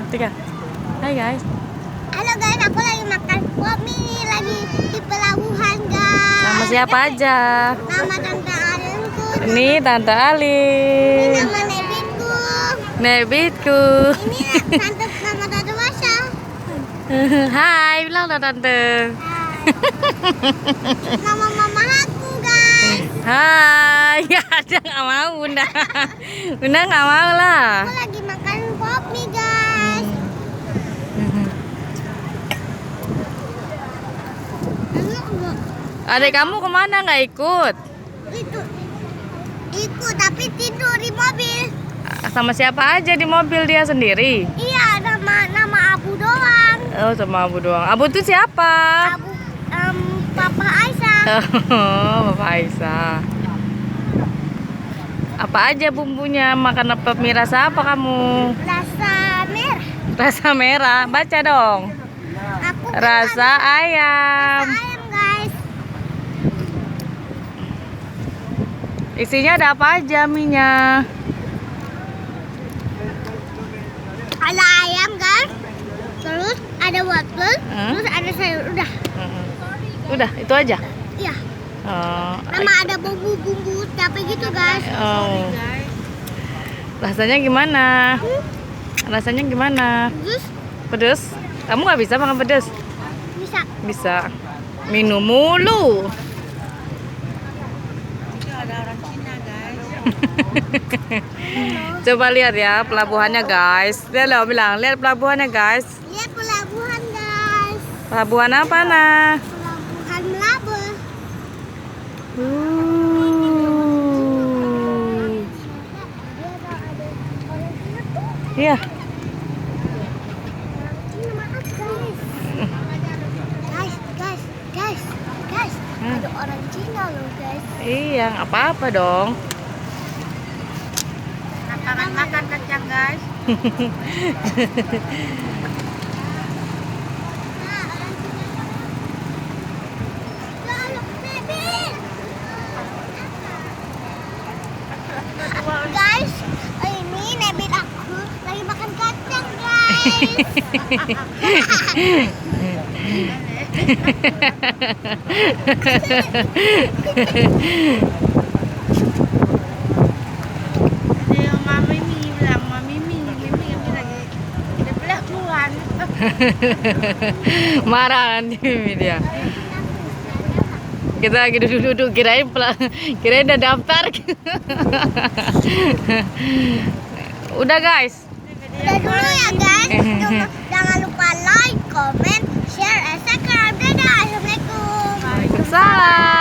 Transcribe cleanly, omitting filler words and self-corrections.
3. Hai guys. Halo guys, aku lagi makan pop mie lagi di pelabuhan guys. Sama siapa aja? Nama Tante Alinku. Ini Tante Alin. Ini nama Nebitku. Nebitku. Ini nama Tante Masya. Hai, bilang dong Tante. Nama mama aku guys. Hai, ya ada nggak mau Bunda. Bunda nggak mau lah. Aku lagi makan pop mie guys. Adik kamu kemana nggak ikut? Itu ikut tapi tidur di mobil. Sama siapa aja di mobil, dia sendiri? Iya, nama Abu doang. Oh, sama Abu doang. Abu tuh siapa? Abu Papa Aisyah. Oh, Bapak Aisyah. Apa aja bumbunya? Makan apa mie rasa apa kamu? Rasa merah. Rasa merah. Baca dong. Aku Rasa ayam. ayam guys. Isinya ada apa aja mie-nya? Ada ayam guys. Terus ada wortel. Terus ada sayur. Udah. Udah, itu aja. Iya. Oh, Sama ada bumbu-bumbu cabai gitu guys. oh. Rasanya gimana? Rasanya gimana? Terus Pedes? Kamu nggak bisa makan pedes? bisa. Bisa. Minum mulu. Ada orang Cina guys. Coba lihat ya pelabuhannya guys. Lihat loh, bilang lihat pelabuhannya guys. Lihat pelabuhan guys. Pelabuhan apa nah? Pelabuhan Melabu. Iya. Guys, ada orang Cina loh guys. Iya, nggak apa-apa dong. Makan kacang guys. Guys, ini Nebil aku lagi makan kacang guys. Mami Mi bilang, Mami Mi lagi di pelabuhan. Marah nanti dia. Kita lagi duduk-duduk, kirain udah daftar. Udah guys. Udah dulu ya guys. Jangan lupa like, comment, share, and subscribe. Dadah, assalamualaikum. Waalaikumsalam.